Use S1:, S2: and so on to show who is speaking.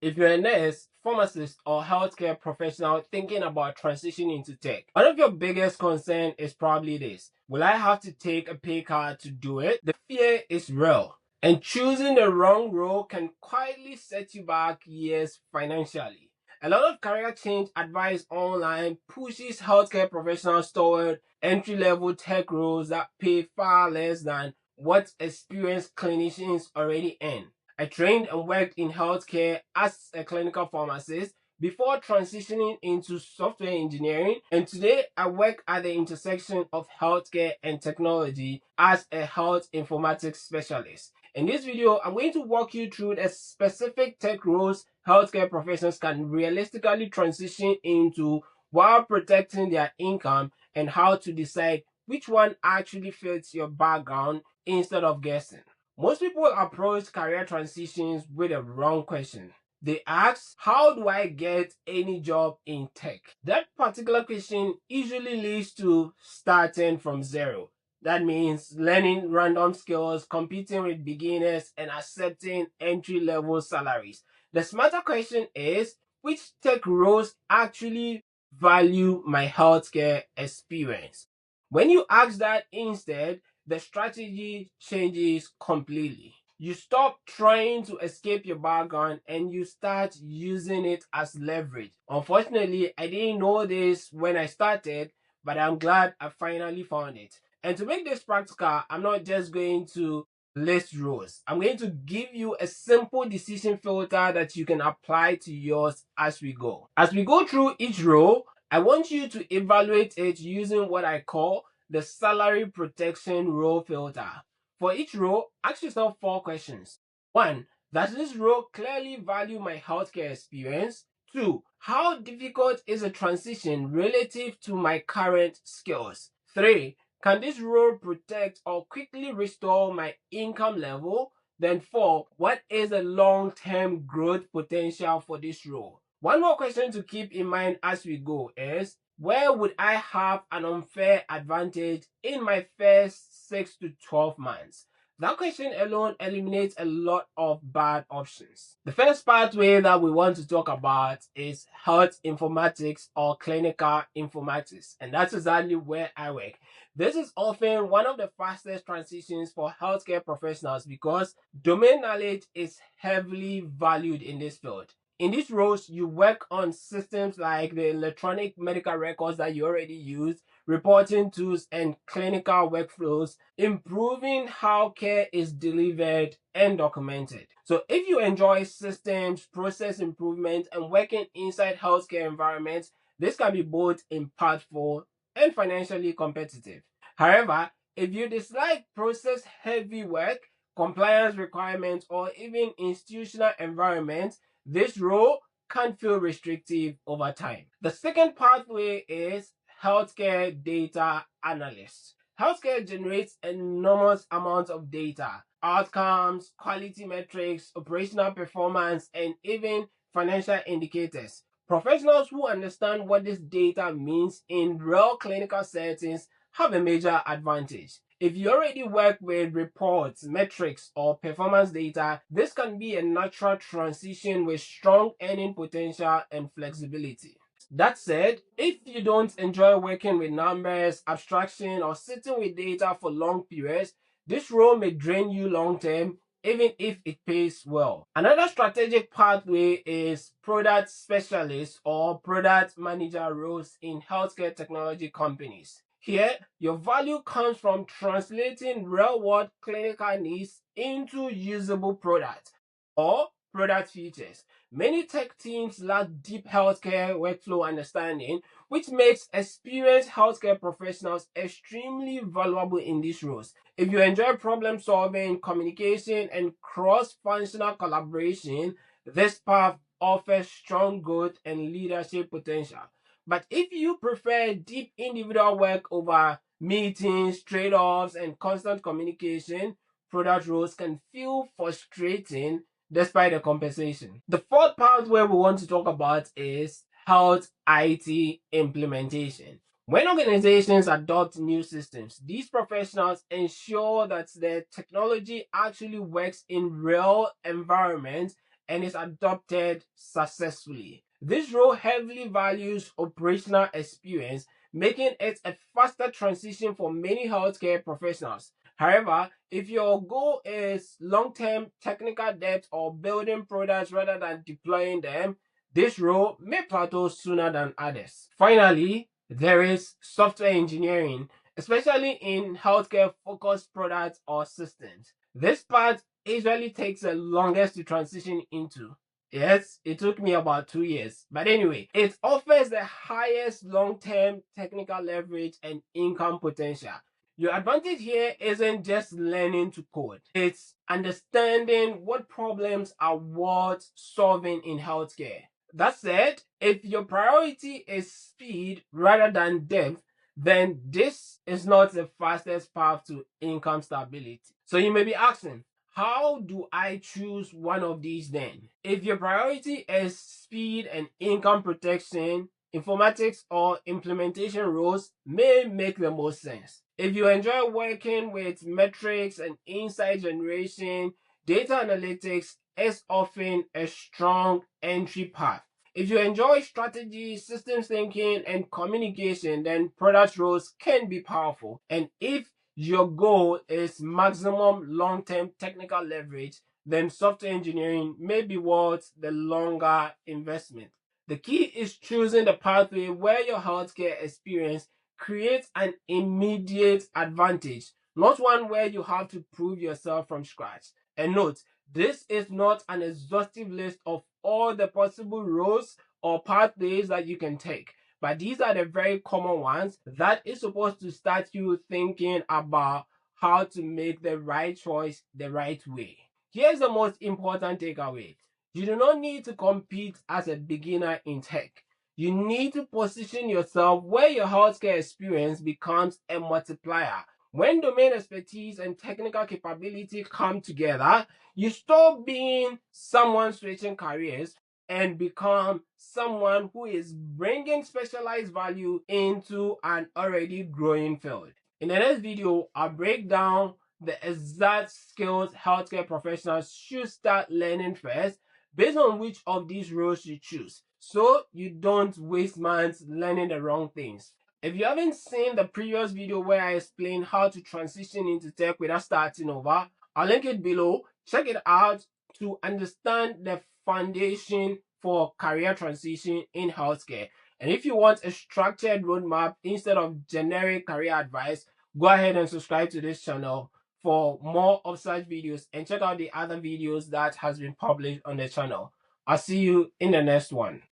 S1: If you're a nurse, pharmacist, or healthcare professional thinking about transitioning into tech, one of your biggest concerns is probably this: will I have to take a pay cut to do it? The fear is real, and choosing the wrong role can quietly set you back years financially. A lot of career change advice online pushes healthcare professionals toward entry level tech roles that pay far less than what experienced clinicians already earn. I trained and worked in healthcare as a clinical pharmacist before transitioning into software engineering, and today I work at the intersection of healthcare and technology as a health informatics specialist. In this video, I'm going to walk you through the specific tech roles healthcare professionals can realistically transition into while protecting their income, and how to decide which one actually fits your background instead of guessing. Most people approach career transitions with a wrong question. They ask, how do I get any job in tech? That particular question usually leads to starting from zero. That means learning random skills, competing with beginners, and accepting entry level salaries. The smarter question is, which tech roles actually value my healthcare experience? When you ask that instead, the strategy changes completely. You stop trying to escape your background and you start using it as leverage. Unfortunately, I didn't know this when I started, but I'm glad I finally found it. And to make this practical, I'm not just going to list roles. I'm going to give you a simple decision filter that you can apply to yours as we go. As we go through each role, I want you to evaluate it using what I call the salary protection role filter. For each role, ask yourself 4 questions. 1. Does this role clearly value my healthcare experience? 2. How difficult is a transition relative to my current skills? 3. Can this role protect or quickly restore my income level? Then 4. What is the long-term growth potential for this role? One more question to keep in mind as we go is, where would I have an unfair advantage in my first 6 to 12 months? That question alone eliminates a lot of bad options. The first pathway that we want to talk about is health informatics or clinical informatics, and that's exactly where I work. This is often one of the fastest transitions for healthcare professionals because domain knowledge is heavily valued in this field. In these roles, you work on systems like the electronic medical records that you already use, reporting tools, and clinical workflows, improving how care is delivered and documented. So if you enjoy systems, process improvement, and working inside healthcare environments, this can be both impactful and financially competitive. However, if you dislike process heavy work, compliance requirements, or even institutional environments, this role can feel restrictive over time. The second pathway is healthcare data analyst. Healthcare generates enormous amounts of data, outcomes, quality metrics, operational performance, and even financial indicators. Professionals who understand what this data means in real clinical settings have a major advantage. If you already work with reports, metrics, or performance data, this can be a natural transition with strong earning potential and flexibility. That said, if you don't enjoy working with numbers, abstraction, or sitting with data for long periods, this role may drain you long term, even if it pays well. Another strategic pathway is product specialist or product manager roles in healthcare technology companies. Here, your value comes from translating real-world clinical needs into usable products or product features. Many tech teams lack deep healthcare workflow understanding, which makes experienced healthcare professionals extremely valuable in these roles. If you enjoy problem solving, communication, and cross-functional collaboration, this path offers strong growth and leadership potential. But if you prefer deep individual work over meetings, trade-offs, and constant communication, product roles can feel frustrating despite the compensation. The fourth part where we want to talk about is health IT implementation. When organizations adopt new systems, these professionals ensure that the technology actually works in real environments and is adopted successfully. This role heavily values operational experience, making it a faster transition for many healthcare professionals. However, if your goal is long-term technical depth or building products rather than deploying them, this role may plateau sooner than others. Finally, there is software engineering, especially in healthcare-focused products or systems. This part usually takes the longest to transition into. Yes, it took me about 2 years. But anyway, it offers the highest long-term technical leverage and income potential. Your advantage here isn't just learning to code. It's understanding what problems are worth solving in healthcare. That said, if your priority is speed rather than depth, then this is not the fastest path to income stability. So you may be asking, how do I choose one of these then? If your priority is speed and income protection, informatics or implementation roles may make the most sense. If you enjoy working with metrics and insight generation, data analytics is often a strong entry path. If you enjoy strategy, systems thinking, and communication, then product roles can be powerful. And if your goal is maximum long-term technical leverage, then software engineering may be worth the longer investment. The key is choosing the pathway where your healthcare experience creates an immediate advantage, not one where you have to prove yourself from scratch. And note, this is not an exhaustive list of all the possible roles or pathways that you can take, but these are the very common ones that is supposed to start you thinking about how to make the right choice the right way. Here's the most important takeaway. You do not need to compete as a beginner in tech. You need to position yourself where your healthcare experience becomes a multiplier. When domain expertise and technical capability come together, you stop being someone switching careers and become someone who is bringing specialized value into an already growing field. In the next video, I'll break down the exact skills healthcare professionals should start learning first based on which of these roles you choose, so you don't waste months learning the wrong things. If you haven't seen the previous video where I explained how to transition into tech without starting over, I'll link it below. Check it out to understand the foundation for career transition in healthcare. And if you want a structured roadmap instead of generic career advice, go ahead and subscribe to this channel for more of such videos, and check out the other videos that has been published on the channel. I'll see you in the next one.